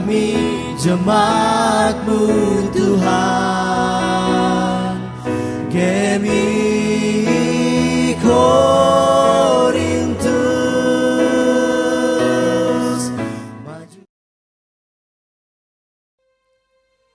kami jemaat-Mu Tuhan. Kami Korintus maju.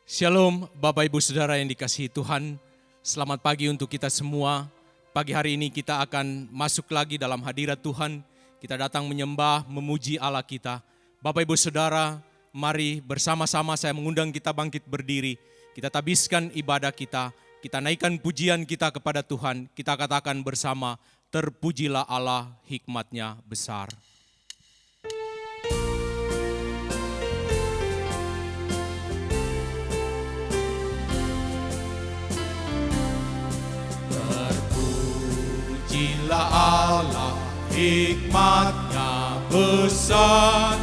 Shalom Bapak Ibu Saudara yang dikasihi Tuhan. Selamat pagi untuk kita semua. Pagi hari ini kita akan masuk lagi dalam hadirat Tuhan. Kita datang menyembah, memuji Allah kita. Bapak Ibu Saudara, mari bersama-sama saya mengundang kita bangkit berdiri. Kita tabiskan ibadah kita. Kita naikkan pujian kita kepada Tuhan. Kita katakan bersama, terpujilah Allah, hikmat-Nya besar. Terpujilah Allah, hikmat-Nya besar,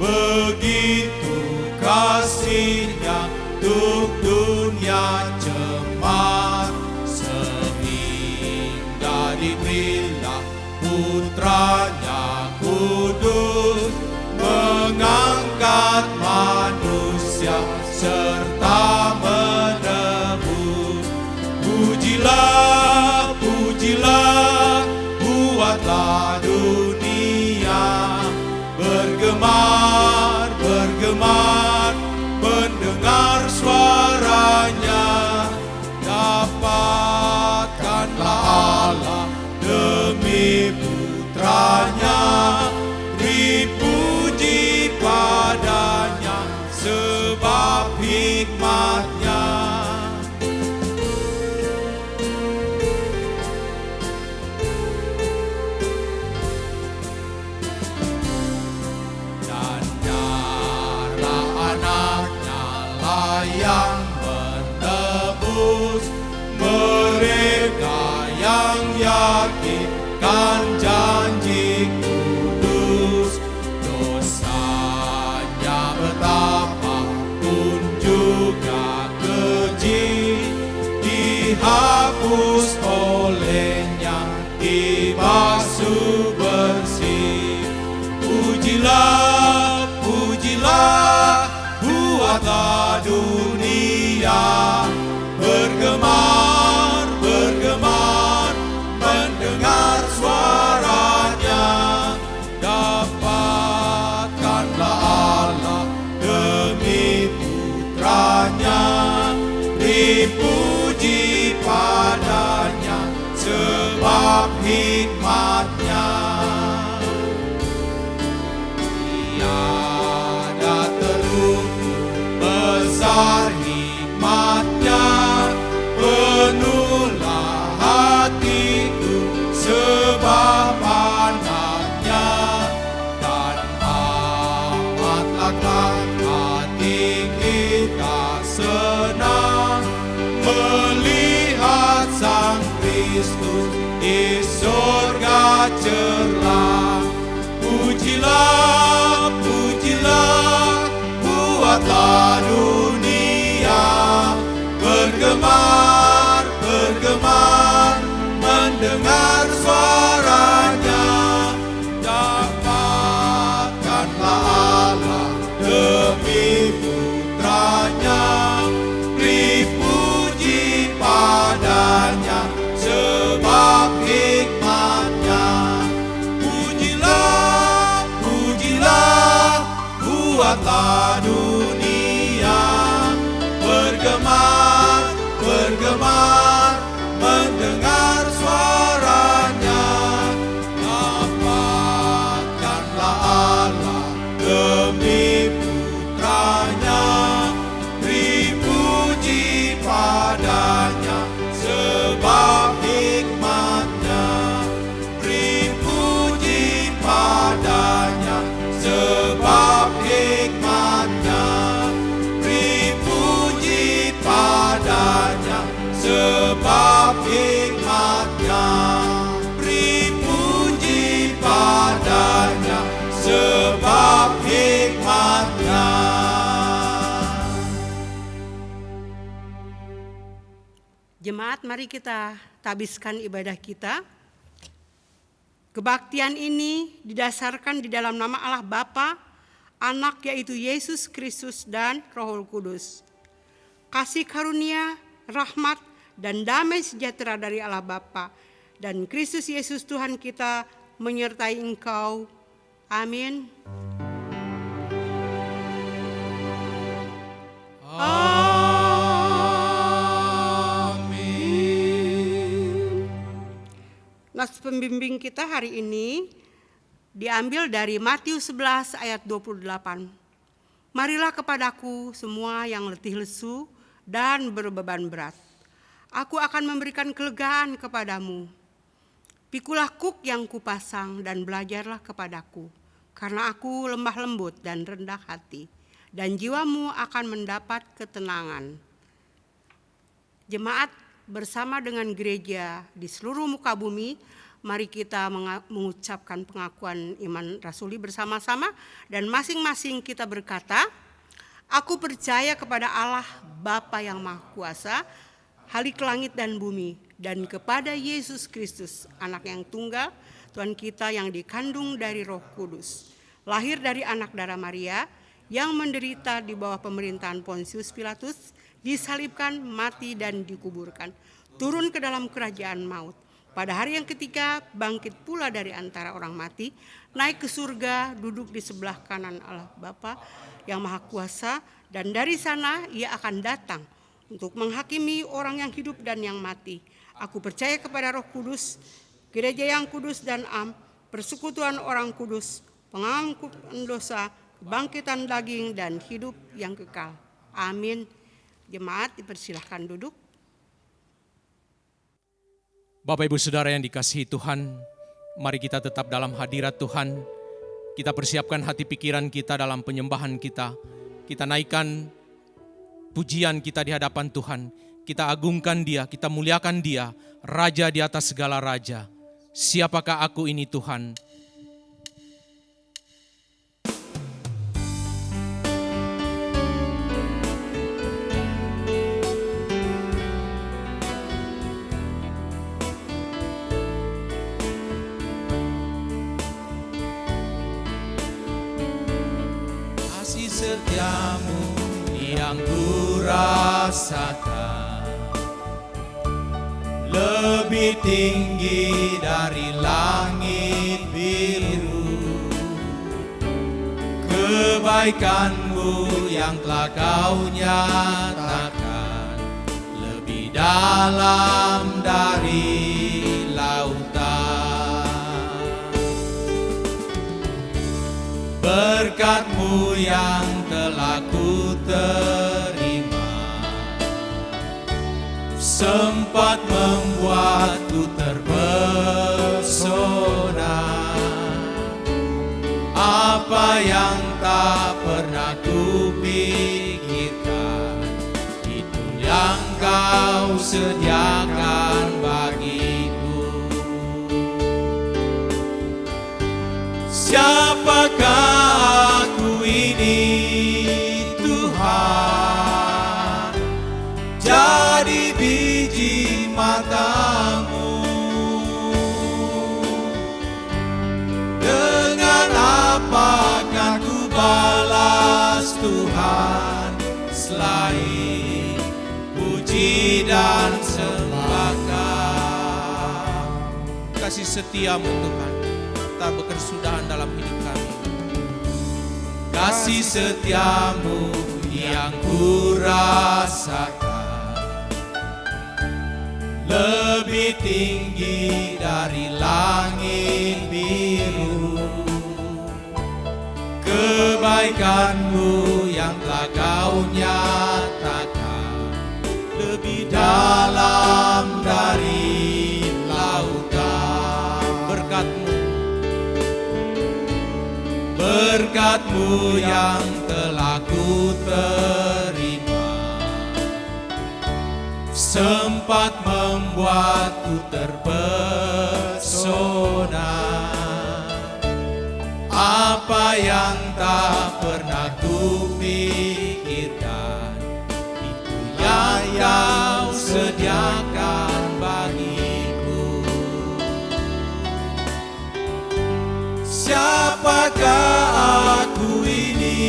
begitu kasih-Nya untuk dunia jemaat, sehingga diberilah putranya kudus, mengangkat manusia serta menebus. Pujilah, pujilah, buatlah dunia bergemar, bergemar, mendengar suaranya. Dapatkanlah Allah demi putranya, dipuji padanya sebab hikmat-Nya. Dan darah anaknya lah yang menebus mereka yang yakinkan janji kudus. Dosanya betapapun juga keji, dihapus olehnya, dibasuh bersih. Pujilah, pujilah, buatlah dunia bergemar, bergemar, mendengar suaranya. Dapatkanlah Allah demi putranya, dipuji padanya sebab hikmat-Nya. Tiada terukur besar hikmat-Nya, penuhlah hatiku sebab anaknya, dan amatlah hati kita senang melihat Sang Kristus di surga cerah. Pujilah, pujilah, buatlah dunia bergemar, bergemar, mendengar suaranya. Dapatkanlah Allah demi putranya, dipuji padanya sebab hikmat-Nya. Pujilah, pujilah, buatlah dunia bergemar, bergemar, mendengar suaranya. Dapatkanlah Allah demi putranya, dipuji padanya sebab hikmat-Nya, dipuji padanya sebab hikmat-Nya, dipuji padanya sebab hikmat-Nya, dipuji padanya sebab hikmat-Nya. Jemaat, mari kita tabiskan ibadah kita. Kebaktian ini didasarkan di dalam nama Allah Bapa, Anak yaitu Yesus Kristus dan Roh Kudus. Kasih karunia, rahmat, dan damai sejahtera dari Allah Bapa dan Kristus Yesus Tuhan kita menyertai engkau. Amin. Nas pembimbing kita hari ini diambil dari Matius 11 ayat 28. Marilah kepadaku semua yang letih lesu dan berbeban berat. Aku akan memberikan kelegaan kepadamu. Pikulah kuk yang kupasang dan belajarlah kepadaku. Karena aku lemah lembut dan rendah hati. Dan jiwamu akan mendapat ketenangan. Jemaat bersama dengan gereja di seluruh muka bumi, mari kita mengucapkan pengakuan iman rasuli bersama-sama dan masing-masing kita berkata, aku percaya kepada Allah Bapa yang Maha Kuasa, Halik langit dan bumi, dan kepada Yesus Kristus, anak yang tunggal, Tuhan kita yang dikandung dari Roh Kudus, lahir dari anak darah Maria, yang menderita di bawah pemerintahan Pontius Pilatus, disalibkan, mati dan dikuburkan, turun ke dalam kerajaan maut. Pada hari yang ketiga bangkit pula dari antara orang mati, naik ke surga, duduk di sebelah kanan Allah Bapa yang Maha Kuasa, dan dari sana ia akan datang untuk menghakimi orang yang hidup dan yang mati. Aku percaya kepada Roh Kudus, gereja yang kudus dan am, persekutuan orang kudus, pengampunan dosa, kebangkitan daging dan hidup yang kekal. Amin. Jemaat dipersilahkan duduk. Bapak Ibu Saudara yang dikasihi Tuhan, mari kita tetap dalam hadirat Tuhan. Kita persiapkan hati pikiran kita dalam penyembahan kita. Kita naikkan pujian kita di hadapan Tuhan. Kita agungkan Dia, kita muliakan Dia, Raja di atas segala raja. Siapakah aku ini Tuhan? Setiamu yang kurasakan lebih tinggi dari langit biru. Kebaikanmu yang telah kau nyatakan lebih dalam dari lautan. Berkat-Mu yang telah ku terima sempat membuatku terpesona. Apa yang tak pernah ku pikirkan, itu yang Kau sediakan bagiku. Siapakah aku ini Tuhan, jadi biji mata-Mu. Dengan apa akan ku balas Tuhan, selain puji dan sembah Kau. Kasih setia-Mu Tuhan, tak berkesudahan dalam hidup kami. Kasih setia-Mu yang ku rasakan lebih tinggi dari langit biru. Kebaikan-Mu yang telah Kau nyatakan lebih dalam dari lautan. Berkat-Mu yang telah ku terima sempat membuatku terpesona. Apa yang tak pernah ku pikirkan, itu yang Kau sediakan bagiku. Siapakah aku ini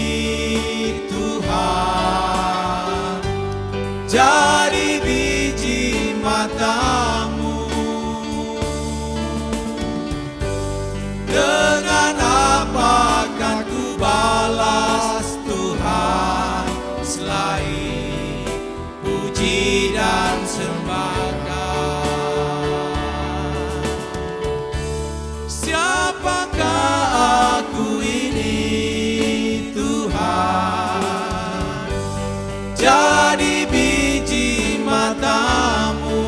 Siapakah aku ini Tuhan, jadi biji matamu.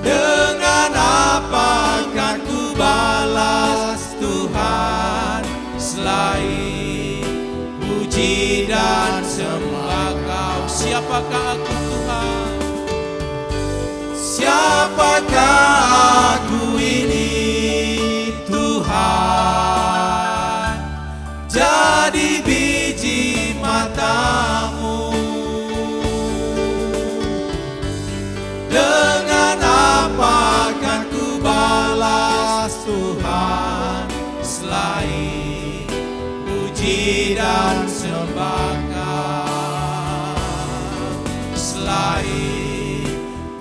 Dengan apa akan ku balas Tuhan, selain puji dan sembah Kau. Siapakah aku Tuhan? Siapakah aku ini Tuhan, jadi biji matamu. Dengan apa akan ku balas Tuhan, selain puji dan sembah Kau. Selain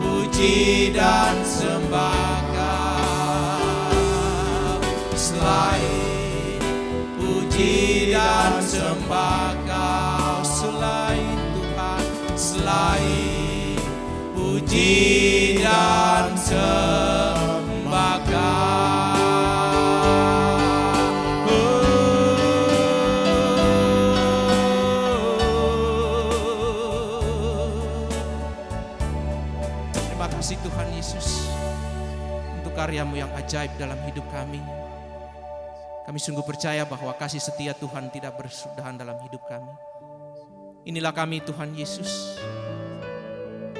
puji dan sembah Kau. Selain puji dan sembah Kau. Selain Tuhan, selain puji dan sembah Kau. Terima kasih Tuhan Yesus untuk karya-Mu yang ajaib dalam hidup kami. Kami sungguh percaya bahwa kasih setia Tuhan tidak bersudahan dalam hidup kami. Inilah kami Tuhan Yesus,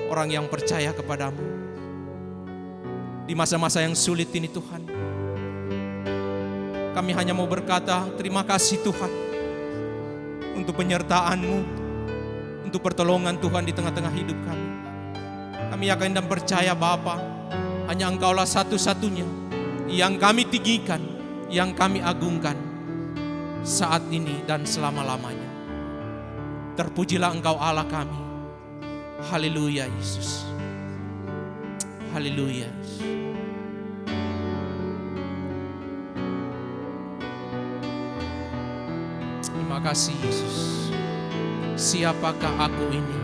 orang yang percaya kepadamu. Di masa-masa yang sulit ini Tuhan, kami hanya mau berkata terima kasih Tuhan untuk penyertaan-Mu, untuk pertolongan Tuhan di tengah-tengah hidup kami. Kami yakin dan percaya Bapa, hanya Engkaulah satu-satunya yang kami tinggikan, yang kami agungkan saat ini dan selama-lamanya. Terpujilah Engkau Allah kami. Haleluya Yesus. Haleluya. Terima kasih Yesus. Siapakah aku ini?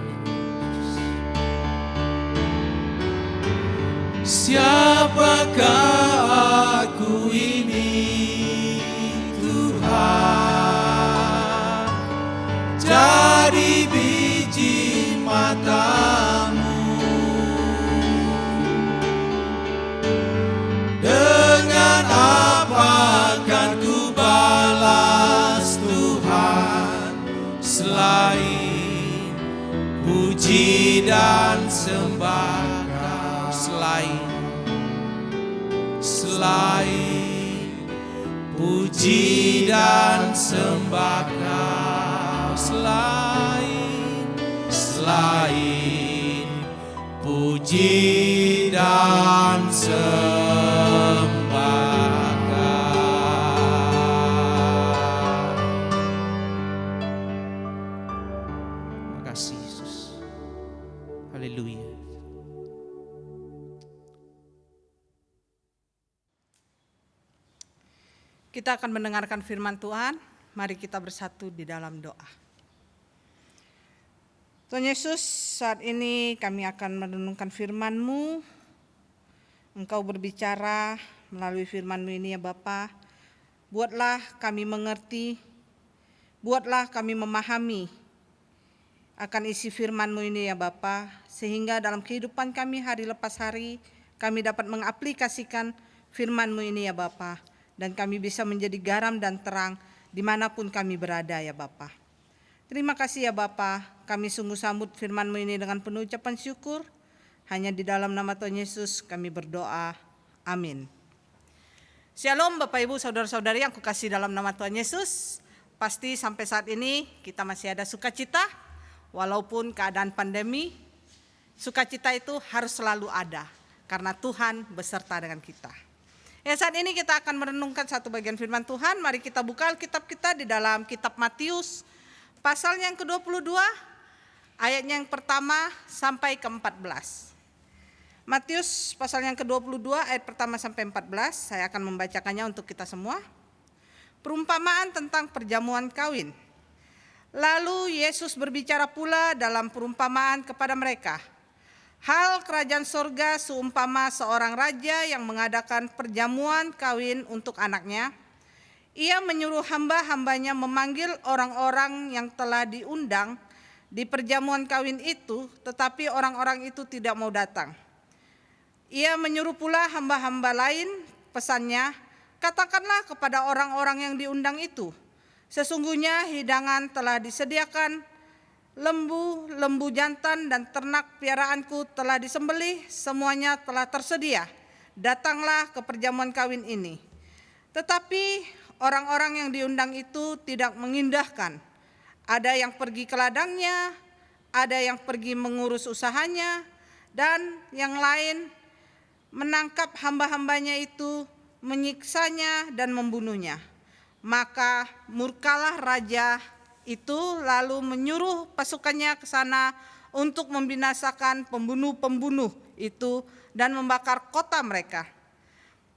Siapakah aku ini Tuhan, jadi biji matamu. Dengan apa akan ku balas Tuhan, selain puji dan sembah. Selain puji dan sembah Kau. Selain puji dan sembah Kau. Terima kasih Yesus. Haleluya. Kita akan mendengarkan firman Tuhan. Mari kita bersatu di dalam doa. Tuhan Yesus, saat ini kami akan merenungkan firman-Mu. Engkau berbicara melalui firman-Mu ini ya Bapa. Buatlah kami mengerti, buatlah kami memahami akan isi firman-Mu ini ya Bapa, sehingga dalam kehidupan kami hari lepas hari, kami dapat mengaplikasikan firman-Mu ini ya Bapa. Dan kami bisa menjadi garam dan terang dimanapun kami berada ya Bapa. Terima kasih ya Bapa, kami sungguh sambut firman-Mu ini dengan penuh ucapan syukur. Hanya di dalam nama Tuhan Yesus kami berdoa, amin. Shalom Bapak Ibu Saudara-saudari yang kukasihi dalam nama Tuhan Yesus. Pasti sampai saat ini kita masih ada sukacita, walaupun keadaan pandemi. Sukacita itu harus selalu ada, karena Tuhan beserta dengan kita. Ya, saat ini kita akan merenungkan satu bagian firman Tuhan. Mari kita buka Alkitab kita di dalam kitab Matius pasal yang ke-22 ayatnya yang pertama sampai ke-14. Matius pasal yang ke-22 ayat pertama sampai 14. Saya akan membacakannya untuk kita semua. Perumpamaan tentang perjamuan kawin. Lalu Yesus berbicara pula dalam perumpamaan kepada mereka. Hal kerajaan sorga seumpama seorang raja yang mengadakan perjamuan kawin untuk anaknya. Ia menyuruh hamba-hambanya memanggil orang-orang yang telah diundang di perjamuan kawin itu, tetapi orang-orang itu tidak mau datang. Ia menyuruh pula hamba-hamba lain, pesannya, katakanlah kepada orang-orang yang diundang itu, sesungguhnya hidangan telah disediakan, lembu jantan dan ternak piaraanku telah disembelih, semuanya telah tersedia. Datanglah ke perjamuan kawin ini. Tetapi orang-orang yang diundang itu tidak mengindahkan. Ada yang pergi ke ladangnya, ada yang pergi mengurus usahanya, dan yang lain menangkap hamba-hambanya itu, menyiksanya dan membunuhnya. Maka murkalah raja itu lalu menyuruh pasukannya ke sana untuk membinasakan pembunuh-pembunuh itu dan membakar kota mereka.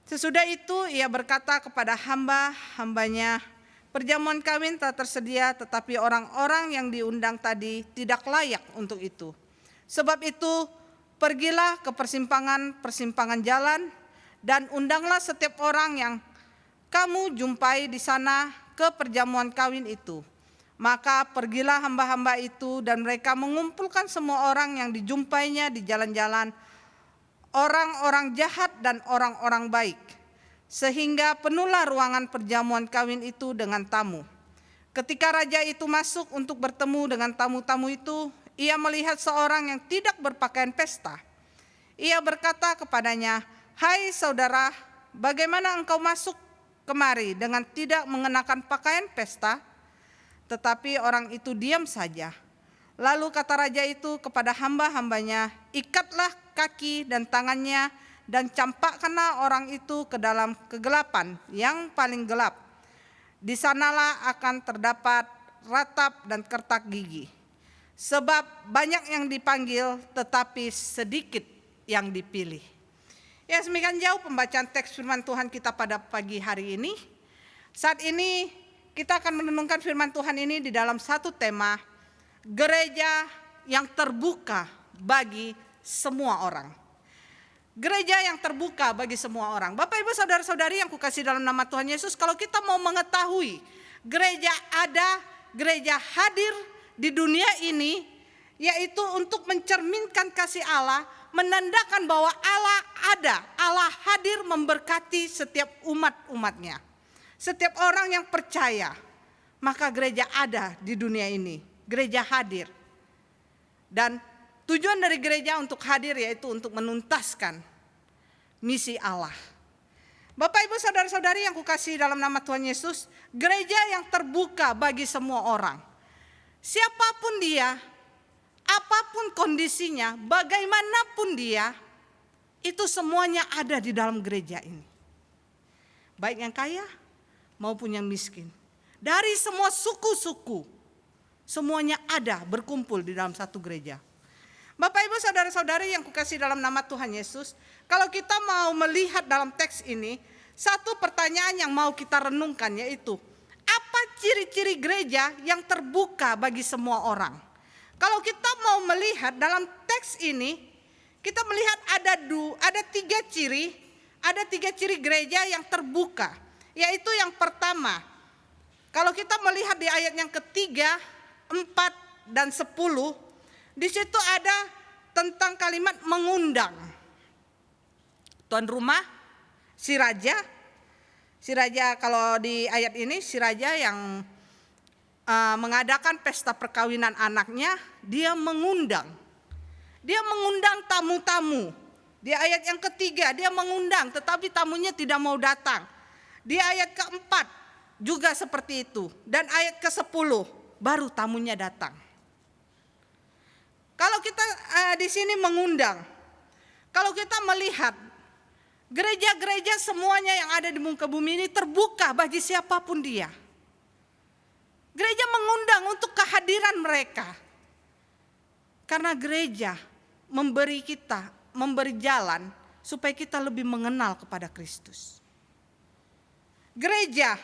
Sesudah itu ia berkata kepada hamba-hambanya, perjamuan kawin telah tersedia, tetapi orang-orang yang diundang tadi tidak layak untuk itu. Sebab itu pergilah ke persimpangan jalan dan undanglah setiap orang yang kamu jumpai di sana ke perjamuan kawin itu. Maka pergilah hamba-hamba itu dan mereka mengumpulkan semua orang yang dijumpainya di jalan-jalan, orang-orang jahat dan orang-orang baik, sehingga penuhlah ruangan perjamuan kawin itu dengan tamu. Ketika raja itu masuk untuk bertemu dengan tamu-tamu itu, ia melihat seorang yang tidak berpakaian pesta. Ia berkata kepadanya, "Hai saudara, bagaimana engkau masuk kemari dengan tidak mengenakan pakaian pesta?" Tetapi orang itu diam saja. Lalu kata raja itu kepada hamba-hambanya, "Ikatlah kaki dan tangannya dan campakkanlah orang itu ke dalam kegelapan yang paling gelap. Di sanalah akan terdapat ratap dan kertak gigi. Sebab banyak yang dipanggil tetapi sedikit yang dipilih." Ya, semikian jauh pembacaan teks firman Tuhan kita pada pagi hari ini. Saat ini kita akan merenungkan firman Tuhan ini di dalam satu tema, gereja yang terbuka bagi semua orang. Gereja yang terbuka bagi semua orang. Bapak Ibu saudara-saudari yang kukasihi dalam nama Tuhan Yesus, kalau kita mau mengetahui gereja ada, gereja hadir di dunia ini, yaitu untuk mencerminkan kasih Allah, menandakan bahwa Allah ada, Allah hadir memberkati setiap umat-umatnya. Setiap orang yang percaya, maka gereja ada di dunia ini, gereja hadir. Dan tujuan dari gereja untuk hadir yaitu untuk menuntaskan misi Allah. Bapak Ibu saudara-saudari yang kukasihi dalam nama Tuhan Yesus, gereja yang terbuka bagi semua orang. Siapapun dia, apapun kondisinya, bagaimanapun dia, itu semuanya ada di dalam gereja ini. Baik yang kaya maupun yang miskin. Dari semua suku-suku, semuanya ada berkumpul di dalam satu gereja. Bapak Ibu saudara-saudari yang kukasihi dalam nama Tuhan Yesus, kalau kita mau melihat dalam teks ini, satu pertanyaan yang mau kita renungkan yaitu, apa ciri-ciri gereja yang terbuka bagi semua orang? Kalau kita mau melihat dalam teks ini, kita melihat ada tiga ciri gereja yang terbuka. Yaitu yang pertama, kalau kita melihat di ayat yang ketiga, 4 dan 10, di situ ada tentang kalimat mengundang. Tuan rumah, si raja kalau di ayat ini si raja yang mengadakan pesta perkawinan anaknya, dia mengundang tamu-tamu. Di ayat yang ketiga dia mengundang, tetapi tamunya tidak mau datang. Di ayat keempat juga seperti itu. Dan ayat ke-10 baru tamunya datang. Kalau kita di sini mengundang, kalau kita melihat gereja-gereja semuanya yang ada di muka bumi ini terbuka bagi siapapun dia. Gereja mengundang untuk kehadiran mereka. Karena gereja memberi jalan supaya kita lebih mengenal kepada Kristus. Gereja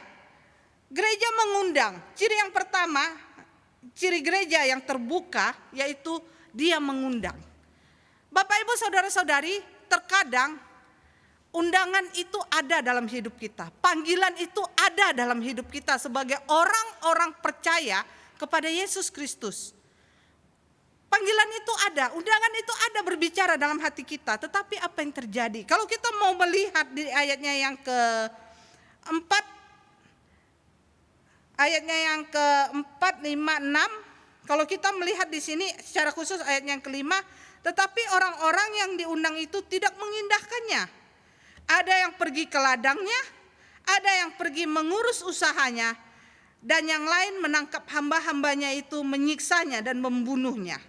mengundang. Ciri yang pertama, ciri gereja yang terbuka yaitu dia mengundang. Bapak Ibu saudara-saudari, terkadang undangan itu ada dalam hidup kita. Panggilan itu ada dalam hidup kita sebagai orang-orang percaya kepada Yesus Kristus. Panggilan itu ada, undangan itu ada berbicara dalam hati kita. Tetapi apa yang terjadi? Kalau kita mau melihat di ayatnya yang keempat, ayatnya yang keempat, 5, 6. Kalau kita melihat di sini secara khusus ayat yang kelima, tetapi orang-orang yang diundang itu tidak mengindahkannya. Ada yang pergi ke ladangnya, ada yang pergi mengurus usahanya, dan yang lain menangkap hamba-hambanya itu, menyiksanya dan membunuhnya.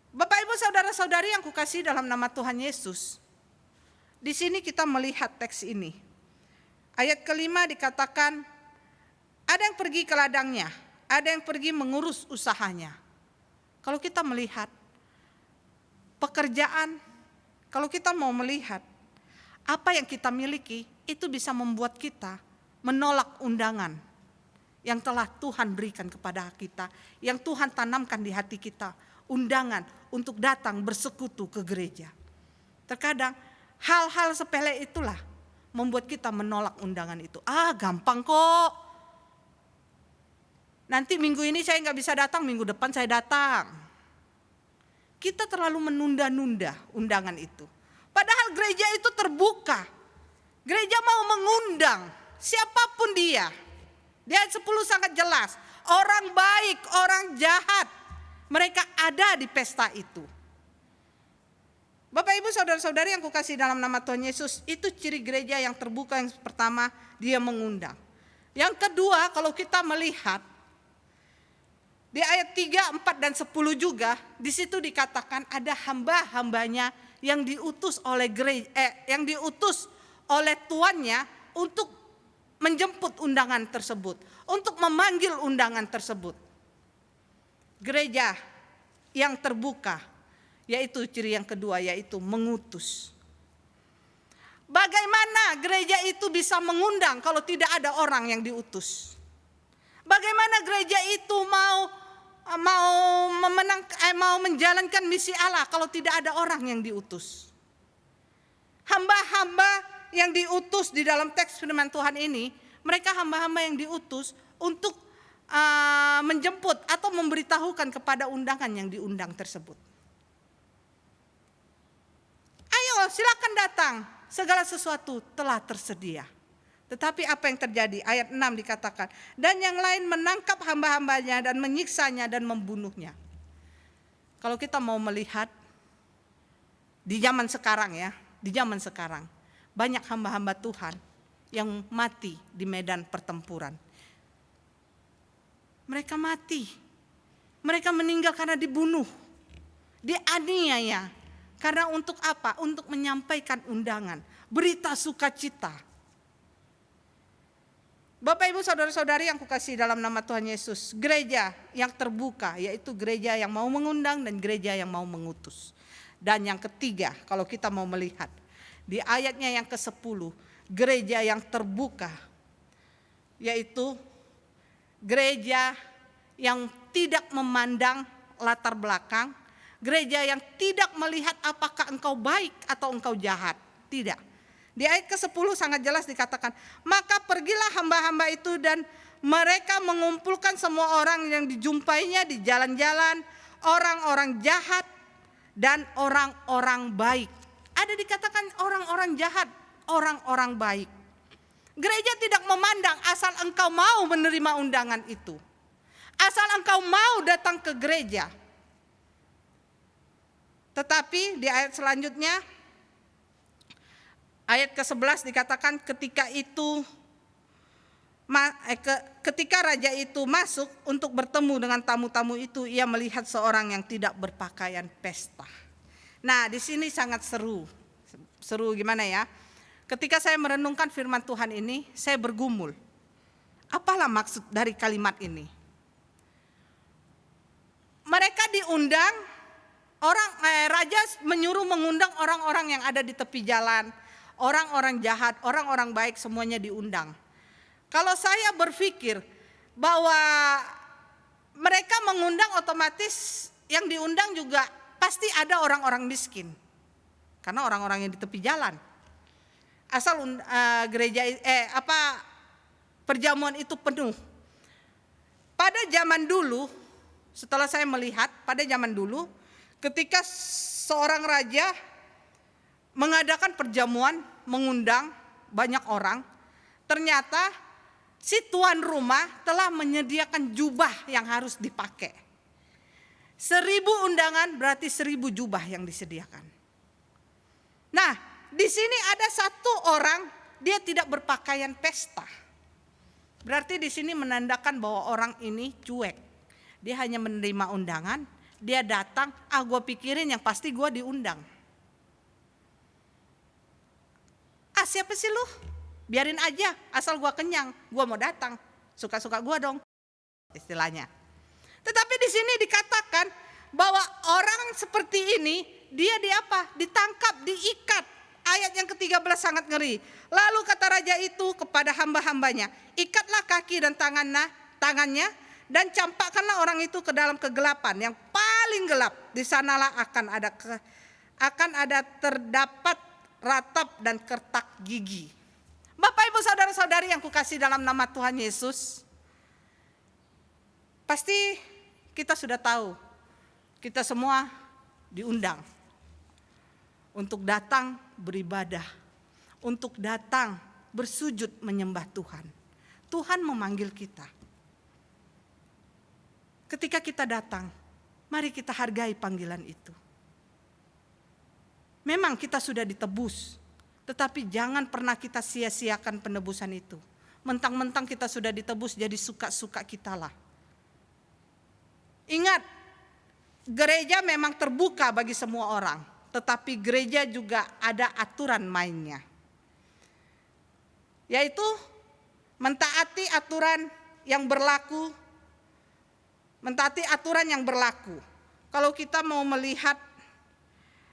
Bapak Ibu saudara-saudari yang kukasihi dalam nama Tuhan Yesus, di sini kita melihat teks ini. Ayat kelima dikatakan, ada yang pergi ke ladangnya, ada yang pergi mengurus usahanya. Kalau kita melihat pekerjaan, kalau kita mau melihat apa yang kita miliki, itu bisa membuat kita menolak undangan yang telah Tuhan berikan kepada kita, yang Tuhan tanamkan di hati kita, undangan untuk datang bersekutu ke gereja. Terkadang hal-hal sepele itulah membuat kita menolak undangan itu. Gampang kok. Nanti minggu ini saya nggak bisa datang, minggu depan saya datang. Kita terlalu menunda-nunda undangan itu. Padahal gereja itu terbuka. Gereja mau mengundang siapapun dia. Di ayat 10 sangat jelas. Orang baik, orang jahat, mereka ada di pesta itu. Bapak Ibu saudara-saudari yang kukasihi dalam nama Tuhan Yesus, itu ciri gereja yang terbuka. Yang pertama, dia mengundang. Yang kedua, kalau kita melihat di ayat 3, 4 dan 10 juga, di situ dikatakan ada hamba-hambanya yang diutus oleh yang diutus oleh tuannya untuk menjemput undangan tersebut, untuk memanggil undangan tersebut. Gereja yang terbuka, yaitu ciri yang kedua, yaitu mengutus. Bagaimana gereja itu bisa mengundang kalau tidak ada orang yang diutus? Bagaimana gereja itu mau menjalankan misi Allah kalau tidak ada orang yang diutus? Hamba-hamba yang diutus di dalam teks firman Tuhan ini, mereka hamba-hamba yang diutus untuk menjemput atau memberitahukan kepada undangan yang diundang tersebut. Ayo silakan datang, segala sesuatu telah tersedia. Tetapi apa yang terjadi? Ayat 6 dikatakan, dan yang lain menangkap hamba-hambanya dan menyiksanya dan membunuhnya. Kalau kita mau melihat di zaman sekarang ya, di zaman sekarang banyak hamba-hamba Tuhan yang mati di medan pertempuran. Mereka mati, mereka meninggal karena dibunuh, dianiaya. Karena untuk apa? Untuk menyampaikan undangan, berita sukacita. Bapak Ibu saudara-saudari yang kukasihi dalam nama Tuhan Yesus, gereja yang terbuka yaitu gereja yang mau mengundang dan gereja yang mau mengutus. Dan yang ketiga, kalau kita mau melihat di ayatnya yang ke-10, gereja yang terbuka yaitu gereja yang tidak memandang latar belakang, gereja yang tidak melihat apakah engkau baik atau engkau jahat, tidak. Di ayat ke-10 sangat jelas dikatakan, maka pergilah hamba-hamba itu dan mereka mengumpulkan semua orang yang dijumpainya di jalan-jalan, orang-orang jahat dan orang-orang baik. Ada dikatakan orang-orang jahat, orang-orang baik. Gereja tidak memandang asal engkau mau menerima undangan itu. Asal engkau mau datang ke gereja. Tetapi di ayat selanjutnya, ayat ke-11 dikatakan ketika raja itu masuk untuk bertemu dengan tamu-tamu itu, ia melihat seorang yang tidak berpakaian pesta. Nah, di sini sangat seru. Seru gimana ya? Ketika saya merenungkan firman Tuhan ini, saya bergumul. Apalah maksud dari kalimat ini? Mereka diundang, raja menyuruh mengundang orang-orang yang ada di tepi jalan. Orang-orang jahat, orang-orang baik semuanya diundang. Kalau saya berpikir bahwa mereka mengundang, otomatis yang diundang juga pasti ada orang-orang miskin. Karena orang-orang yang di tepi jalan. Asal perjamuan itu penuh. Pada zaman dulu, setelah saya melihat pada zaman dulu, ketika seorang raja mengadakan perjamuan, mengundang banyak orang, ternyata si tuan rumah telah menyediakan jubah yang harus dipakai. 1000 undangan berarti 1000 jubah yang disediakan. Nah, di sini ada satu orang, dia tidak berpakaian pesta. Berarti di sini menandakan bahwa orang ini cuek. Dia hanya menerima undangan, dia datang, gue pikirin yang pasti gue diundang. Siapa sih lu? Biarin aja, asal gue kenyang, gue mau datang. Suka-suka gue dong, istilahnya. Tetapi di sini dikatakan bahwa orang seperti ini, dia ditangkap, diikat. Ayat yang ke-13 sangat ngeri. Lalu kata raja itu kepada hamba-hambanya, ikatlah kaki dan tangannya, dan campakkanlah orang itu ke dalam kegelapan yang paling gelap. Di sanalah akan ada terdapat ratap dan kertak gigi. Bapak ibu saudara-saudari yang kukasih dalam nama Tuhan Yesus, pasti kita sudah tahu, kita semua diundang untuk datang beribadah, untuk datang bersujud menyembah Tuhan. Tuhan memanggil kita. Ketika kita datang, mari kita hargai panggilan itu. Memang kita sudah ditebus, tetapi jangan pernah kita sia-siakan penebusan itu. Mentang-mentang kita sudah ditebus, jadi suka-suka kita lah. Ingat, gereja memang terbuka bagi semua orang, tetapi gereja juga ada aturan mainnya. Yaitu mentaati aturan yang berlaku. Mentaati aturan yang berlaku. Kalau kita mau melihat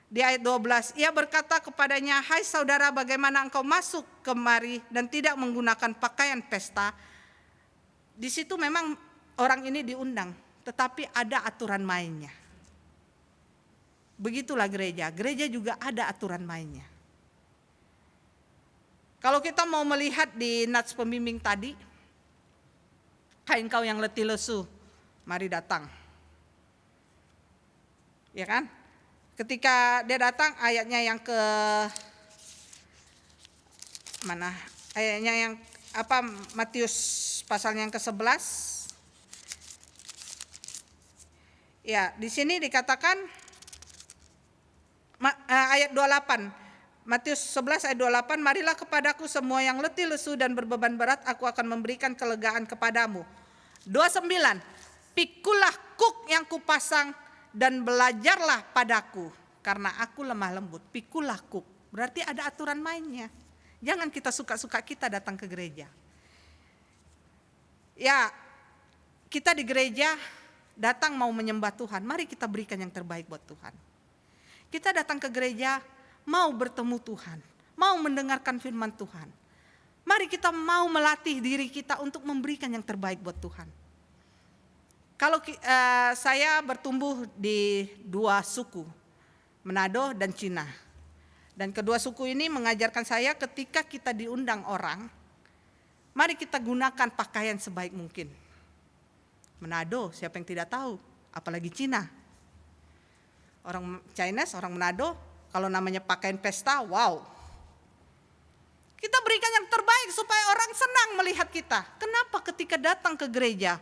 di ayat 12, ia berkata kepadanya, hai saudara, bagaimana engkau masuk kemari dan tidak menggunakan pakaian pesta. Di situ memang orang ini diundang, tetapi ada aturan mainnya. Begitulah gereja, gereja juga ada aturan mainnya. Kalau kita mau melihat di nats pembimbing tadi, hai engkau yang letih lesu, mari datang. Ya kan? Ketika dia datang, ayatnya yang ke mana? Ayatnya yang Matius pasalnya yang ke-11. Ya, di sini dikatakan ayat 28. Matius 11 ayat 28, marilah kepadaku semua yang letih lesu dan berbeban berat, aku akan memberikan kelegaan kepadamu. 29, pikulah kuk yang kupasang dan belajarlah padaku, karena aku lemah lembut. Pikulah kuk, berarti ada aturan mainnya. Jangan kita suka-suka kita datang ke gereja. Ya, kita di gereja datang mau menyembah Tuhan, mari kita berikan yang terbaik buat Tuhan. Kita datang ke gereja mau bertemu Tuhan, mau mendengarkan firman Tuhan. Mari kita mau melatih diri kita untuk memberikan yang terbaik buat Tuhan. Kalau saya bertumbuh di 2 suku, Manado dan Cina. Dan kedua suku ini mengajarkan saya ketika kita diundang orang, mari kita gunakan pakaian sebaik mungkin. Manado, siapa yang tidak tahu, apalagi Cina. Orang Chinese, orang Manado, kalau namanya pakaian pesta, wow. Kita berikan yang terbaik supaya orang senang melihat kita. Kenapa ketika datang ke gereja,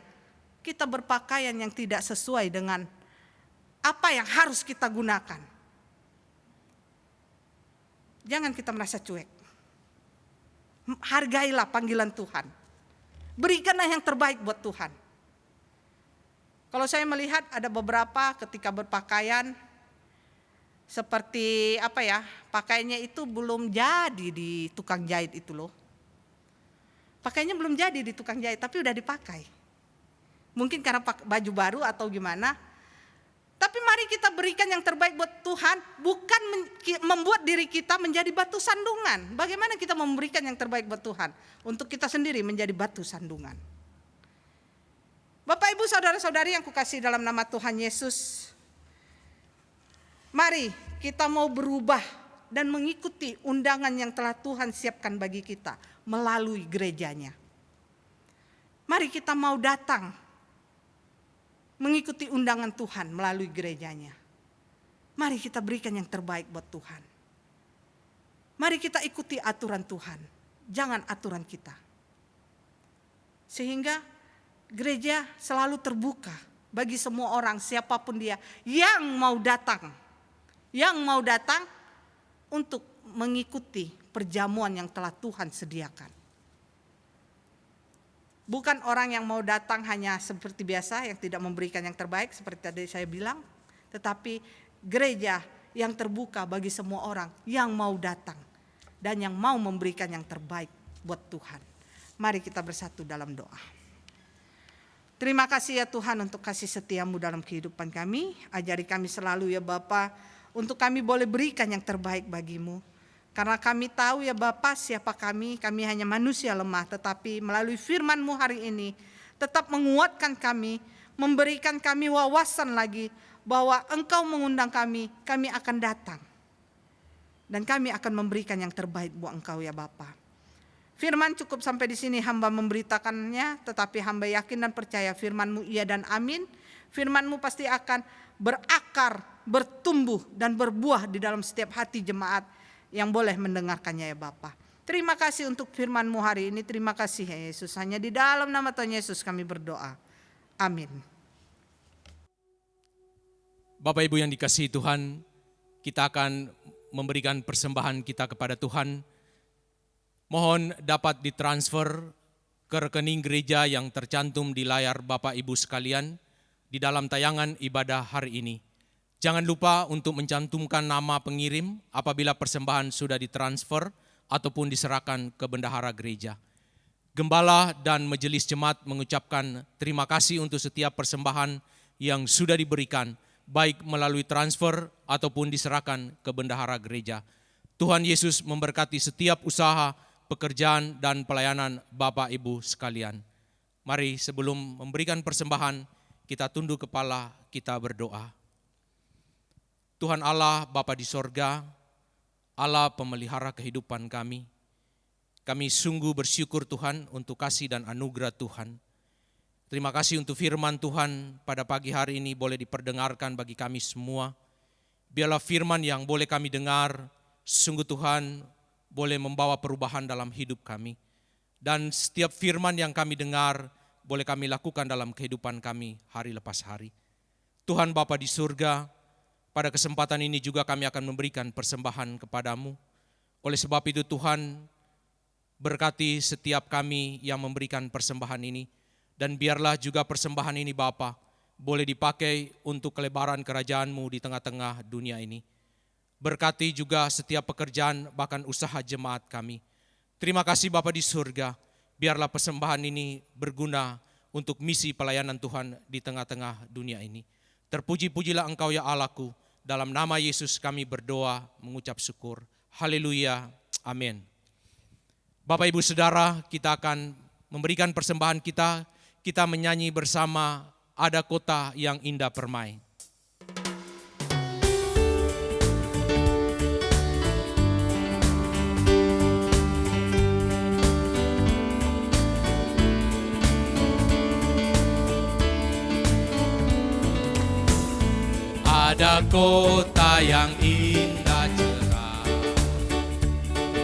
kita berpakaian yang tidak sesuai dengan apa yang harus kita gunakan? Jangan kita merasa cuek. Hargailah panggilan Tuhan. Berikanlah yang terbaik buat Tuhan. Kalau saya melihat ada beberapa ketika berpakaian seperti pakaiannya itu belum jadi di tukang jahit itu loh. Pakaiannya belum jadi di tukang jahit tapi udah dipakai. Mungkin karena baju baru atau gimana. Tapi mari kita berikan yang terbaik buat Tuhan, bukan membuat diri kita menjadi batu sandungan. Bagaimana kita memberikan yang terbaik buat Tuhan? Untuk kita sendiri menjadi batu sandungan. Bapak ibu saudara-saudari yang kukasihi dalam nama Tuhan Yesus, Mari kita mau berubah dan mengikuti undangan yang telah Tuhan siapkan bagi kita melalui gerejanya. Mari kita mau datang mengikuti undangan Tuhan melalui gerejanya. Mari kita berikan yang terbaik buat Tuhan. Mari kita ikuti aturan Tuhan, jangan aturan kita. Sehingga gereja selalu terbuka bagi semua orang, siapapun dia yang mau datang. Yang mau datang untuk mengikuti perjamuan yang telah Tuhan sediakan. Bukan orang yang mau datang hanya seperti biasa yang tidak memberikan yang terbaik seperti tadi saya bilang, tetapi gereja yang terbuka bagi semua orang yang mau datang dan yang mau memberikan yang terbaik buat Tuhan. Mari kita bersatu dalam doa. Terima kasih ya Tuhan untuk kasih setiamu dalam kehidupan kami. Ajari kami selalu ya Bapa, untuk kami boleh berikan yang terbaik bagimu. Karena kami tahu ya Bapa siapa kami hanya manusia lemah, tetapi melalui firman-Mu hari ini tetap menguatkan kami, memberikan kami wawasan lagi bahwa Engkau mengundang kami akan datang. Dan kami akan memberikan yang terbaik buat Engkau ya Bapa. Firman cukup sampai di sini hamba memberitakannya, tetapi hamba yakin dan percaya firman-Mu iya dan amin. Firman-Mu pasti akan berakar, bertumbuh dan berbuah di dalam setiap hati jemaat yang boleh mendengarkannya ya Bapa. Terima kasih untuk firman-Mu hari ini. Terima kasih ya Yesus. Hanya di dalam nama Tuhan Yesus kami berdoa. Amin. Bapak Ibu yang dikasihi Tuhan, kita akan memberikan persembahan kita kepada Tuhan. Mohon dapat ditransfer ke rekening gereja yang tercantum di layar Bapak Ibu sekalian di dalam tayangan ibadah hari ini. Jangan lupa untuk mencantumkan nama pengirim apabila persembahan sudah ditransfer ataupun diserahkan ke bendahara gereja. Gembala dan majelis jemaat mengucapkan terima kasih untuk setiap persembahan yang sudah diberikan, baik melalui transfer ataupun diserahkan ke bendahara gereja. Tuhan Yesus memberkati setiap usaha, pekerjaan dan pelayanan Bapak Ibu sekalian. Mari sebelum memberikan persembahan, kita tunduk kepala, kita berdoa. Tuhan Allah, Bapa di sorga, Allah pemelihara kehidupan kami. Kami sungguh bersyukur Tuhan untuk kasih dan anugerah Tuhan. Terima kasih untuk firman Tuhan pada pagi hari ini boleh diperdengarkan bagi kami semua. Biarlah firman yang boleh kami dengar, sungguh Tuhan boleh membawa perubahan dalam hidup kami. Dan setiap firman yang kami dengar, boleh kami lakukan dalam kehidupan kami hari lepas hari. Tuhan Bapa di surga, pada kesempatan ini juga kami akan memberikan persembahan kepadamu. Oleh sebab itu Tuhan, berkati setiap kami yang memberikan persembahan ini. Dan biarlah juga persembahan ini Bapa boleh dipakai untuk kelebaran kerajaan-Mu di tengah-tengah dunia ini. Berkati juga setiap pekerjaan bahkan usaha jemaat kami. Terima kasih Bapa di surga, biarlah persembahan ini berguna untuk misi pelayanan Tuhan di tengah-tengah dunia ini. Terpuji-pujilah Engkau ya Allahku. Dalam nama Yesus kami berdoa mengucap syukur. Haleluya. Amin. Bapak Ibu Saudara, kita akan memberikan persembahan kita. Kita menyanyi bersama Ada Kota yang Indah Permai. Ada kota yang indah cerah,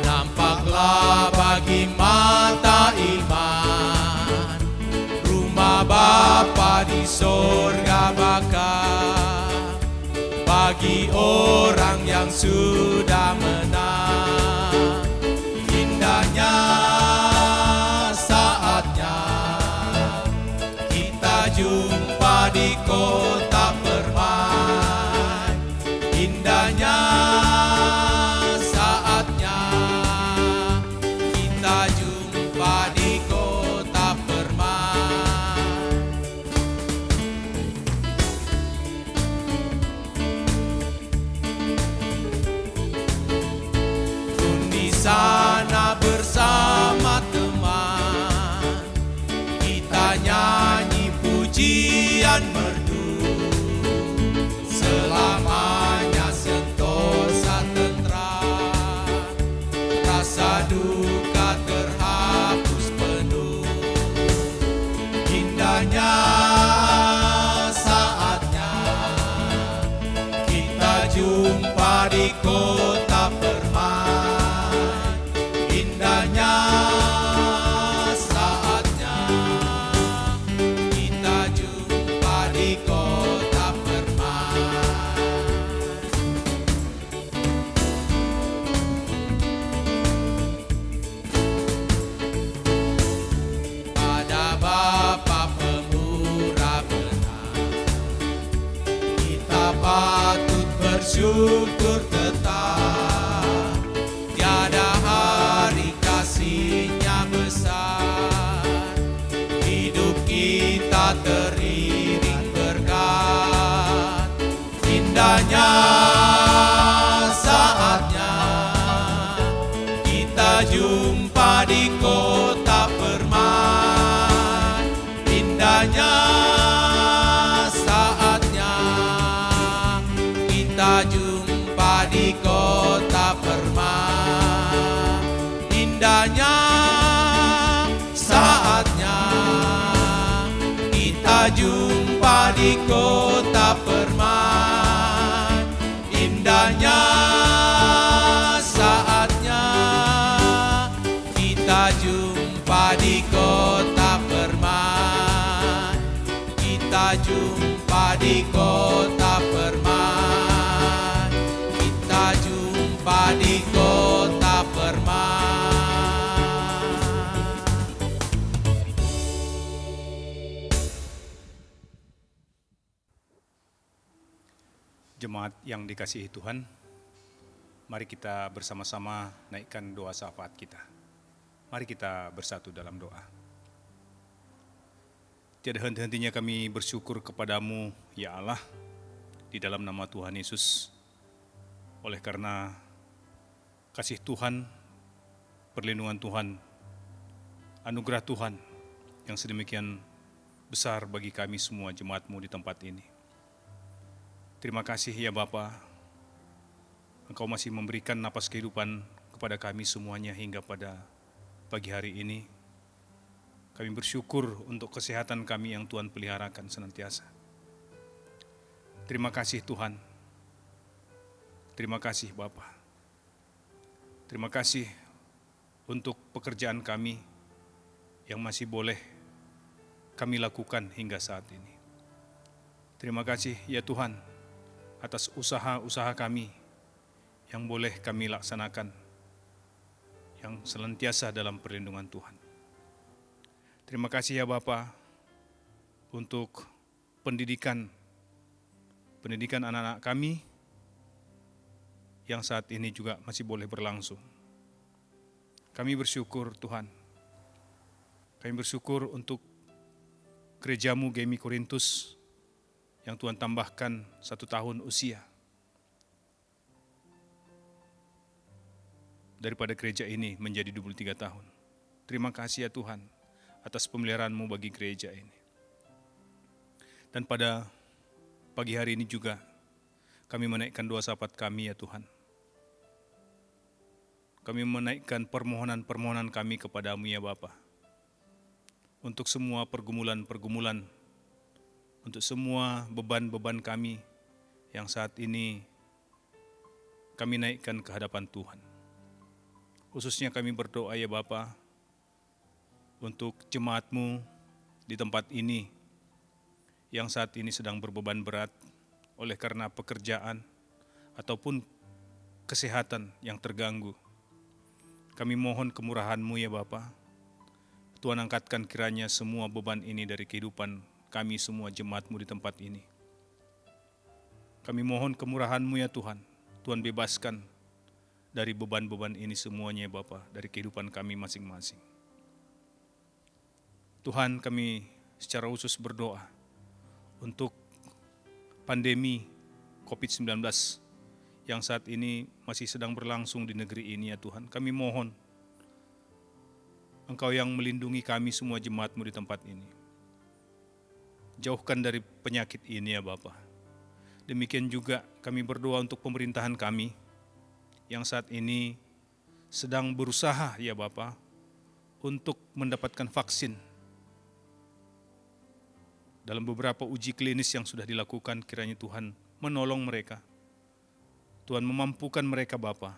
nampaklah bagi mata iman, rumah Bapa di sorga bakal, bagi orang yang sudah menang. Indahnya saatnya kita jumpa di kota permai. Indahnya saatnya kita jumpa di kota permai. Pun di sana bersama teman, kita nyanyi pujian merdu selamanya. rasa duka terhapus penuh. Indahnya saatnya kita jumpa di kota permai. Indahnya saatnya kita jumpa di kota permai. Pada Bapa pemurah benar, kita patut bersyukur tetap. Tiada hari kasih-Nya besar, hidup kita teriring berkat. Indahnya saatnya kita jumpa di kota permai. Indahnya saatnya kita jumpa di kota permai. Indahnya saatnya kita jumpa di kota permai. Indahnya saatnya kita jumpa di kota permai. Kita jumpa di kota permai. Kita jumpa di kota permai. Jemaat yang dikasihi Tuhan, mari kita bersama-sama naikkan doa syafaat kita. Mari kita bersatu dalam doa. Tiada henti-hentinya kami bersyukur kepadamu, ya Allah, di dalam nama Tuhan Yesus. Oleh karena kasih Tuhan, perlindungan Tuhan, anugerah Tuhan yang sedemikian besar bagi kami semua jemaat-Mu di tempat ini. Terima kasih ya Bapa, Engkau masih memberikan napas kehidupan kepada kami semuanya hingga pada pagi hari ini. Kami bersyukur untuk kesehatan kami yang Tuhan peliharakan senantiasa. Terima kasih Tuhan. Terima kasih Bapa. Terima kasih untuk pekerjaan kami yang masih boleh kami lakukan hingga saat ini. Terima kasih ya Tuhan atas usaha-usaha kami yang boleh kami laksanakan, yang senantiasa dalam perlindungan Tuhan. Terima kasih ya Bapa untuk pendidikan anak-anak kami yang saat ini juga masih boleh berlangsung. Kami bersyukur Tuhan. Kami bersyukur untuk gereja-Mu GMI Korintus yang Tuhan tambahkan 1 tahun usia. Daripada gereja ini menjadi 23 tahun. Terima kasih ya Tuhan atas pemeliharaan-Mu bagi gereja ini. Dan pada pagi hari ini juga kami menaikkan doa syafaat kami ya Tuhan. Kami menaikkan permohonan-permohonan kami kepadamu ya Bapa. Untuk semua pergumulan-pergumulan, untuk semua beban-beban kami yang saat ini kami naikkan ke hadapan Tuhan. Khususnya kami berdoa ya Bapa untuk jemaat-Mu di tempat ini yang saat ini sedang berbeban berat oleh karena pekerjaan ataupun kesehatan yang terganggu. Kami mohon kemurahan-Mu ya Bapa. Tuhan angkatkan kiranya semua beban ini dari kehidupan kami semua jemaat-Mu di tempat ini. Kami mohon kemurahan-Mu ya Tuhan. Tuhan bebaskan dari beban-beban ini semuanya ya Bapa, dari kehidupan kami masing-masing. Tuhan, kami secara khusus berdoa untuk pandemi COVID-19 yang saat ini masih sedang berlangsung di negeri ini ya Tuhan. Kami mohon Engkau yang melindungi kami semua jemaat-Mu di tempat ini. Jauhkan dari penyakit ini ya Bapa. Demikian juga kami berdoa untuk pemerintahan kami yang saat ini sedang berusaha ya Bapa untuk mendapatkan vaksin. Dalam beberapa uji klinis yang sudah dilakukan, kiranya Tuhan menolong mereka. Tuhan memampukan mereka Bapa,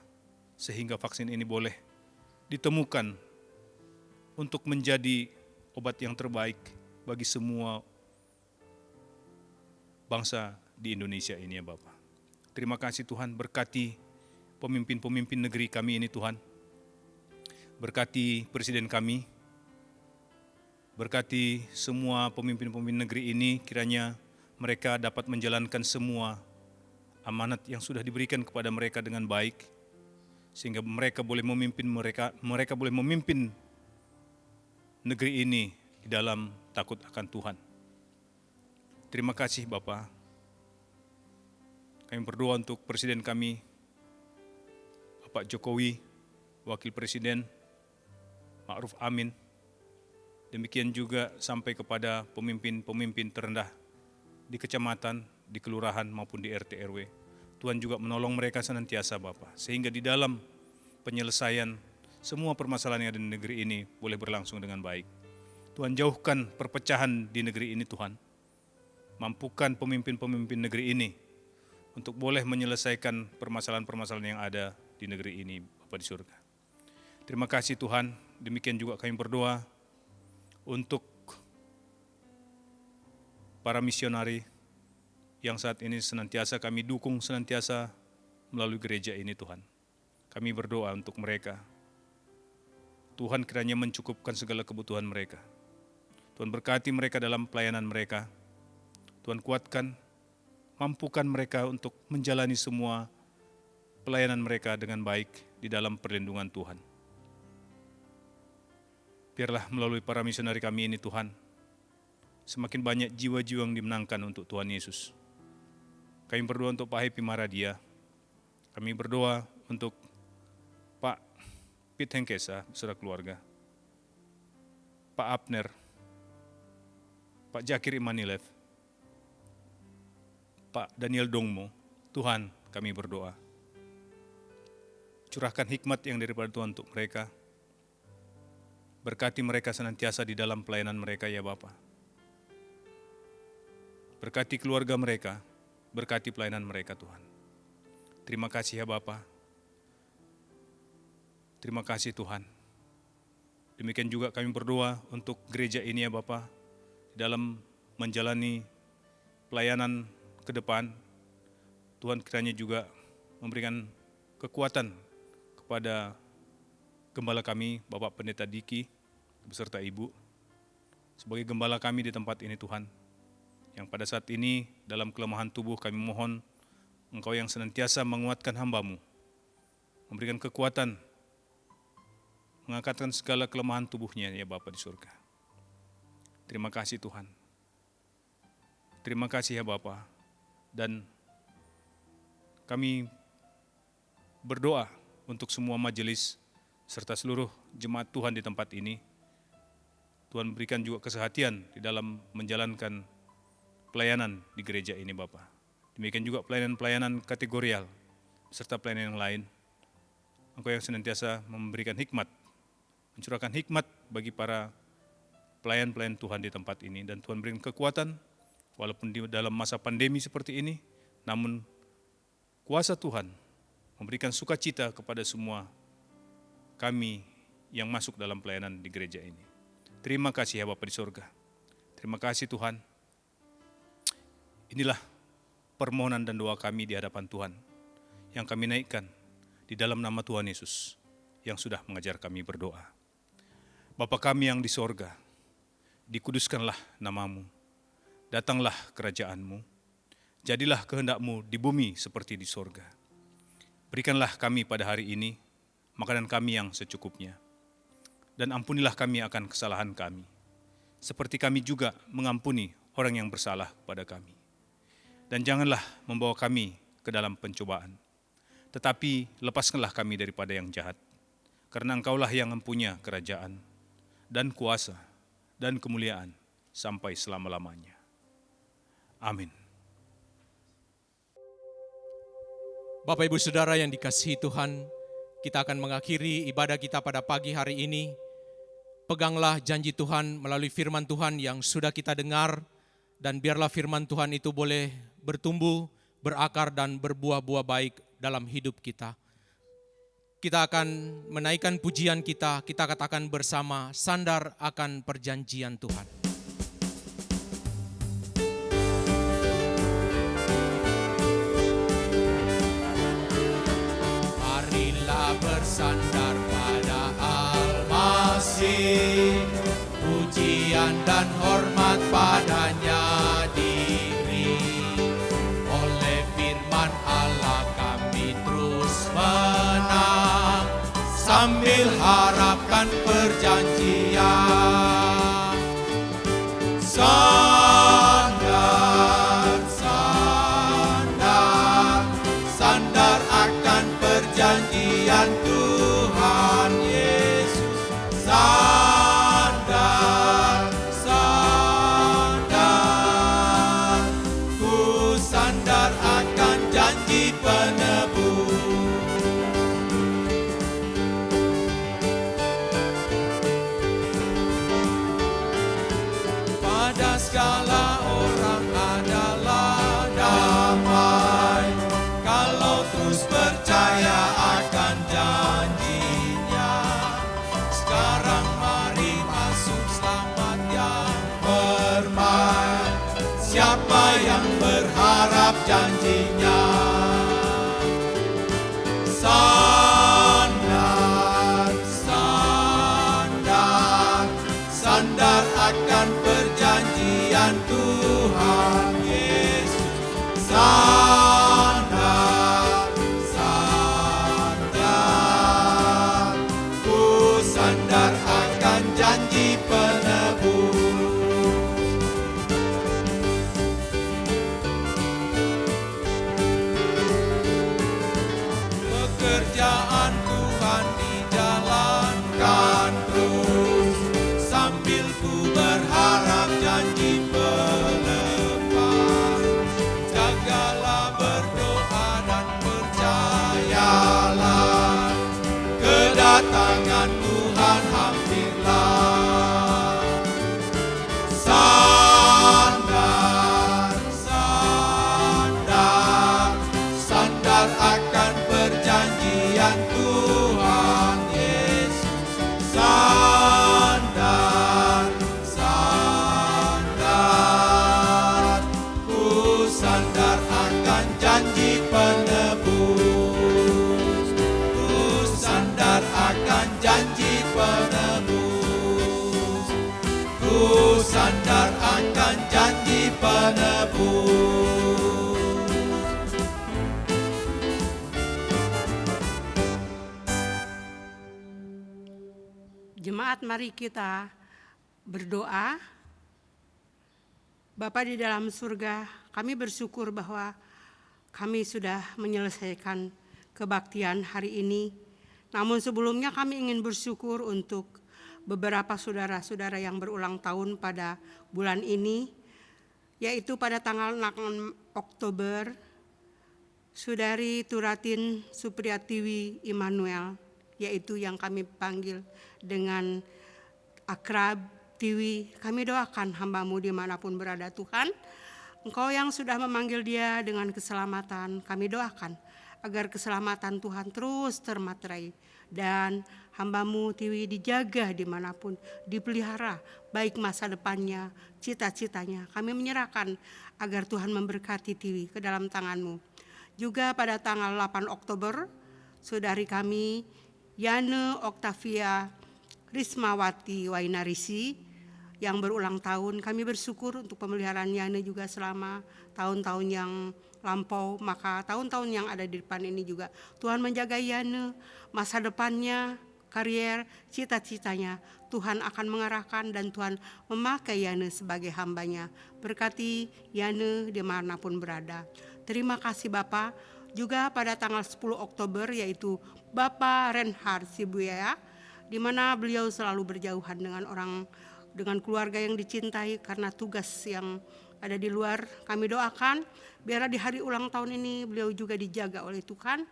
sehingga vaksin ini boleh ditemukan untuk menjadi obat yang terbaik bagi semua bangsa di Indonesia ini ya Bapa. Terima kasih Tuhan, berkati pemimpin-pemimpin negeri kami ini Tuhan. Berkati presiden kami, berkati semua pemimpin-pemimpin negeri ini, kiranya mereka dapat menjalankan semua amanat yang sudah diberikan kepada mereka dengan baik, sehingga mereka boleh memimpin negeri ini di dalam takut akan Tuhan. Terima kasih Bapa. Kami berdoa untuk presiden kami, Bapak Jokowi, Wakil Presiden Ma'ruf Amin. Demikian juga sampai kepada pemimpin-pemimpin terendah di kecamatan, di kelurahan maupun di RT RW. Tuhan juga menolong mereka senantiasa Bapa, sehingga di dalam penyelesaian semua permasalahan yang ada di negeri ini boleh berlangsung dengan baik. Tuhan jauhkan perpecahan di negeri ini Tuhan. Mampukan pemimpin-pemimpin negeri ini untuk boleh menyelesaikan permasalahan-permasalahan yang ada di negeri ini Bapa di surga. Terima kasih Tuhan, demikian juga kami berdoa untuk para misionari yang saat ini senantiasa kami dukung senantiasa melalui gereja ini Tuhan. Kami berdoa untuk mereka. Tuhan kiranya mencukupkan segala kebutuhan mereka. Tuhan berkati mereka dalam pelayanan mereka. Tuhan kuatkan, mampukan mereka untuk menjalani semua pelayanan mereka dengan baik di dalam perlindungan Tuhan. Biarlah melalui para misionari kami ini Tuhan, semakin banyak jiwa-jiwa yang dimenangkan untuk Tuhan Yesus. Kami berdoa untuk Pak Happy Maradia. Kami berdoa untuk Pak Pit Hengkesa beserta keluarga, Pak Abner, Pak Jakir Imanilev, Pak Daniel Dongmo. Tuhan, kami berdoa, curahkan hikmat yang daripada Tuhan untuk mereka. Berkati mereka senantiasa di dalam pelayanan mereka ya Bapa. Berkati keluarga mereka, berkati pelayanan mereka Tuhan. Terima kasih ya Bapa. Terima kasih Tuhan. Demikian juga kami berdoa untuk gereja ini ya Bapa, dalam menjalani pelayanan ke depan. Tuhan kiranya juga memberikan kekuatan kepada Gembala kami, Bapak Pendeta Diki, beserta Ibu, sebagai gembala kami di tempat ini Tuhan, yang pada saat ini dalam kelemahan tubuh kami mohon Engkau yang senantiasa menguatkan hamba-Mu, memberikan kekuatan, mengangkatkan segala kelemahan tubuhnya ya Bapa di surga. Terima kasih Tuhan. Terima kasih ya Bapa. Dan kami berdoa untuk semua majelis serta seluruh jemaat Tuhan di tempat ini. Tuhan berikan juga kesehatan di dalam menjalankan pelayanan di gereja ini Bapa. Demikian juga pelayanan-pelayanan kategorial serta pelayanan yang lain. Engkau yang senantiasa memberikan hikmat, mencurahkan hikmat bagi para pelayan-pelayan Tuhan di tempat ini. Dan Tuhan berikan kekuatan, walaupun di dalam masa pandemi seperti ini, namun kuasa Tuhan memberikan sukacita kepada semua kami yang masuk dalam pelayanan di gereja ini. Terima kasih ya Bapa di surga. Terima kasih Tuhan. Inilah permohonan dan doa kami di hadapan Tuhan yang kami naikkan di dalam nama Tuhan Yesus yang sudah mengajar kami berdoa. Bapa kami yang di sorga, dikuduskanlah nama-Mu, datanglah kerajaan-Mu, jadilah kehendak-Mu di bumi seperti di sorga. Berikanlah kami pada hari ini makanan kami yang secukupnya, dan ampunilah kami akan kesalahan kami, seperti kami juga mengampuni orang yang bersalah kepada kami. Dan janganlah membawa kami ke dalam pencobaan, tetapi lepaskanlah kami daripada yang jahat, karena Engkaulah yang mempunyai kerajaan, dan kuasa, dan kemuliaan, sampai selama-lamanya. Amin. Bapak Ibu Saudara yang dikasihi Tuhan, kita akan mengakhiri ibadah kita pada pagi hari ini. Peganglah janji Tuhan melalui firman Tuhan yang sudah kita dengar, dan biarlah firman Tuhan itu boleh bertumbuh, berakar, dan berbuah-buah baik dalam hidup kita. Kita akan menaikkan pujian kita katakan bersama, sandar akan perjanjian Tuhan. Marilah bersandar pada Al-Masih, pujian dan hormat padanya diberi. Oleh firman Allah kami terus menang, sambil harapkan perjanjian. Sandar, sandar, sandar akan perjanjian Tuhan Yesus. Sandar, sandar, ku sandar akan janji penebus. Pada segala orang adalah damai, kalau terus percaya akan janjinya. Sekarang mari masuk selamat yang permai, siapa yang berharap janjinya. Sandar, sandar, sandar akan perjanjian Tuhan Yesus. Sandar, sandar, ku sandar akan janji penebus. Pekerjaan Tuhan dijalankan terus, sambil ku berharap janji pelepas. Jagalah berdoa dan percayalah, kedatangan Tuhan hampirlah. Sandar, sandar, sandar akan perjanjian Tuhan Yesus. Sandar, sandar, ku sandar akan janji penebus. Ku sandar akan janji penebus. Ku sandar akan janji penebus. Jemaat, mari kita berdoa. Bapa di dalam surga, kami bersyukur bahwa kami sudah menyelesaikan kebaktian hari ini. Namun sebelumnya kami ingin bersyukur untuk beberapa saudara-saudara yang berulang tahun pada bulan ini, yaitu pada tanggal 6 Oktober, Saudari Turatin Supriyatiwi Immanuel, yaitu yang kami panggil dengan akrab Tiwi. Kami doakan hamba-Mu dimanapun berada Tuhan, Engkau yang sudah memanggil dia dengan keselamatan, kami doakan agar keselamatan Tuhan terus termaterai, dan hamba-Mu Tiwi dijaga dimanapun, dipelihara baik masa depannya, cita-citanya. Kami menyerahkan agar Tuhan memberkati Tiwi ke dalam tangan-Mu. Juga pada tanggal 8 Oktober, saudari kami Yana Oktavia Rismawati Wainarisi yang berulang tahun. Kami bersyukur untuk pemeliharaan Yana juga selama tahun-tahun yang lampau, maka tahun-tahun yang ada di depan ini juga Tuhan menjaga Yana, masa depannya, karier, cita-citanya Tuhan akan mengarahkan, dan Tuhan memakai Yana sebagai hamba-Nya. Berkati Yana dimanapun berada. Terima kasih Bapak. Juga pada tanggal 10 Oktober yaitu Bapak Reinhard Sibuya, di mana beliau selalu berjauhan dengan keluarga yang dicintai karena tugas yang ada di luar. Kami doakan biarlah di hari ulang tahun ini beliau juga dijaga oleh Tuhan,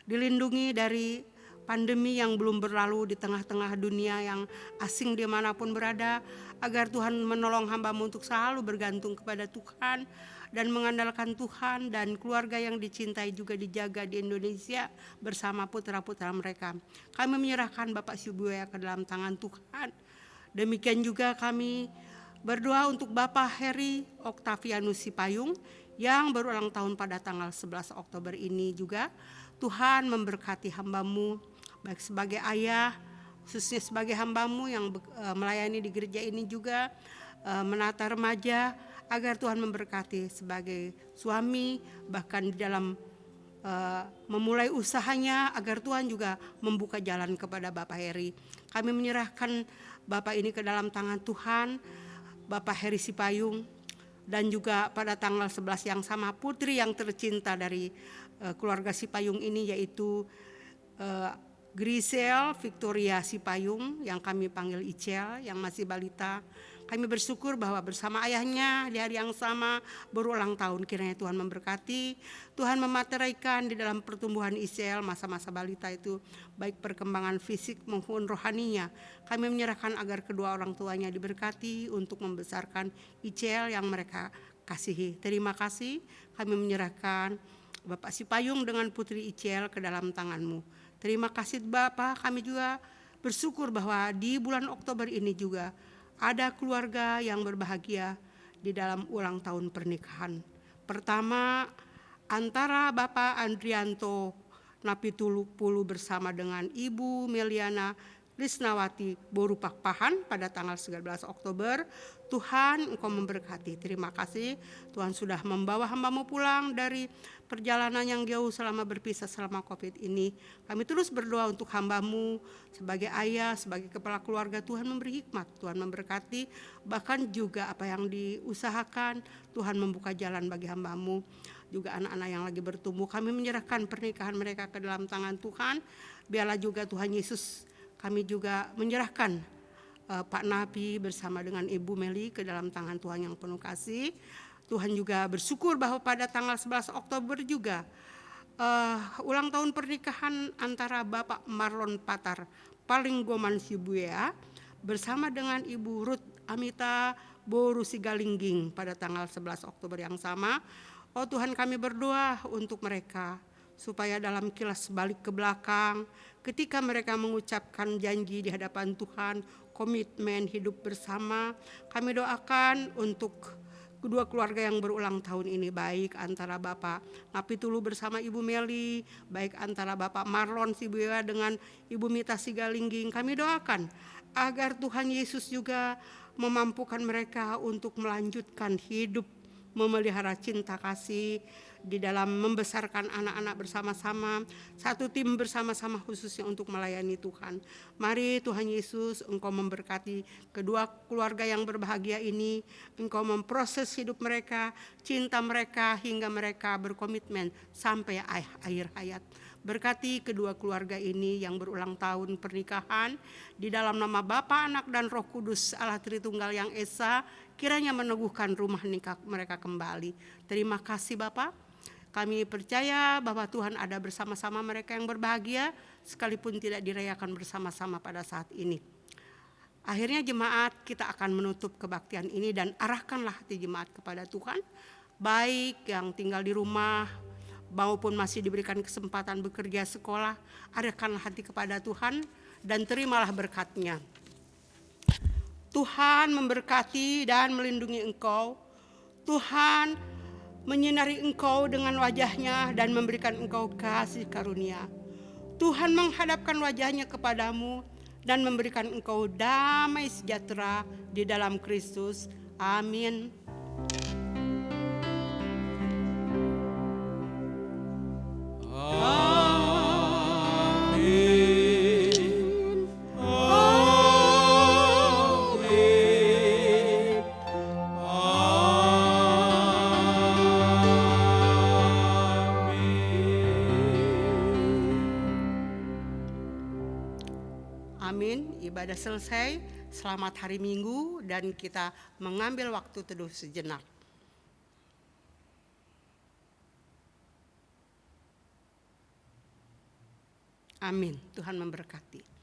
dilindungi dari pandemi yang belum berlalu di tengah-tengah dunia yang asing dimanapun berada, agar Tuhan menolong hamba-Mu untuk selalu bergantung kepada Tuhan dan mengandalkan Tuhan, dan keluarga yang dicintai juga dijaga di Indonesia bersama putra-putra mereka. Kami menyerahkan Bapak Sibuya ke dalam tangan Tuhan. Demikian juga kami berdoa untuk Bapak Heri Oktavianus Sipayung yang berulang tahun pada tanggal 11 Oktober ini juga. Tuhan memberkati hamba-Mu, baik sebagai ayah, khususnya sebagai hamba-Mu yang melayani di gereja ini juga, menata remaja, agar Tuhan memberkati sebagai suami, bahkan di dalam memulai usahanya, agar Tuhan juga membuka jalan kepada Bapak Heri. Kami menyerahkan Bapak ini ke dalam tangan Tuhan, Bapak Heri Sipayung, dan juga pada tanggal 11 yang sama putri yang tercinta dari keluarga Sipayung ini, yaitu Grisel Victoria Sipayung yang kami panggil Icel, yang masih balita. Kami bersyukur bahwa bersama ayahnya di hari yang sama berulang tahun. Kiranya Tuhan memberkati, Tuhan memateraikan di dalam pertumbuhan Icel masa-masa balita itu, baik perkembangan fisik maupun rohaninya. Kami menyerahkan agar kedua orang tuanya diberkati untuk membesarkan Icel yang mereka kasihi. Terima kasih, kami menyerahkan Bapak Sipayung dengan Putri Icel ke dalam tangan-Mu. Terima kasih Bapak, kami juga bersyukur bahwa di bulan Oktober ini juga ada keluarga yang berbahagia di dalam ulang tahun pernikahan. Pertama, antara Bapak Andrianto Napitulupulu bersama dengan Ibu Meliana Lisnawati Borupakpahan pada tanggal 19 Oktober. Tuhan, Engkau memberkati. Terima kasih Tuhan sudah membawa hamba-Mu pulang dari perjalanan yang jauh selama berpisah selama COVID ini. Kami terus berdoa untuk hamba-Mu sebagai ayah, sebagai kepala keluarga. Tuhan memberi hikmat, Tuhan memberkati, bahkan juga apa yang diusahakan, Tuhan membuka jalan bagi hamba-Mu. Juga anak-anak yang lagi bertumbuh, kami menyerahkan pernikahan mereka ke dalam tangan Tuhan. Biarlah juga Tuhan Yesus, kami juga menyerahkan Pak Nabi bersama dengan Ibu Meli ke dalam tangan Tuhan yang penuh kasih. Tuhan juga bersyukur bahwa pada tanggal 11 Oktober juga ulang tahun pernikahan antara Bapak Marlon Patar Palinggoman Sibuya bersama dengan Ibu Ruth Amita Boru Sigalingging pada tanggal 11 Oktober yang sama. Oh Tuhan, kami berdoa untuk mereka supaya dalam kilas balik ke belakang ketika mereka mengucapkan janji di hadapan Tuhan, komitmen hidup bersama, kami doakan untuk kedua keluarga yang berulang tahun ini, baik antara Bapak Napitulu bersama Ibu Meli, baik antara Bapak Marlon Sibuya dengan Ibu Mita Sigalingging. Kami doakan agar Tuhan Yesus juga memampukan mereka untuk melanjutkan hidup, memelihara cinta kasih di dalam membesarkan anak-anak bersama-sama, satu tim bersama-sama khususnya untuk melayani Tuhan. Mari Tuhan Yesus, Engkau memberkati kedua keluarga yang berbahagia ini, Engkau memproses hidup mereka, cinta mereka, hingga mereka berkomitmen sampai akhir hayat. Berkati kedua keluarga ini yang berulang tahun pernikahan, di dalam nama Bapa, Anak, dan Roh Kudus Allah Tritunggal yang Esa, kiranya meneguhkan rumah nikah mereka kembali. Terima kasih Bapak. Kami percaya bahwa Tuhan ada bersama-sama mereka yang berbahagia, sekalipun tidak dirayakan bersama-sama pada saat ini. Akhirnya jemaat, kita akan menutup kebaktian ini dan arahkanlah hati jemaat kepada Tuhan, baik yang tinggal di rumah maupun masih diberikan kesempatan bekerja sekolah. Arahkanlah hati kepada Tuhan dan terimalah berkat-Nya. Tuhan memberkati dan melindungi engkau. Tuhan menyinari engkau dengan wajah-Nya dan memberikan engkau kasih karunia. Tuhan menghadapkan wajah-Nya kepadamu dan memberikan engkau damai sejahtera di dalam Kristus. Amin. Amin. Ibadah selesai. Selamat hari Minggu dan kita mengambil waktu teduh sejenak. Amin. Tuhan memberkati.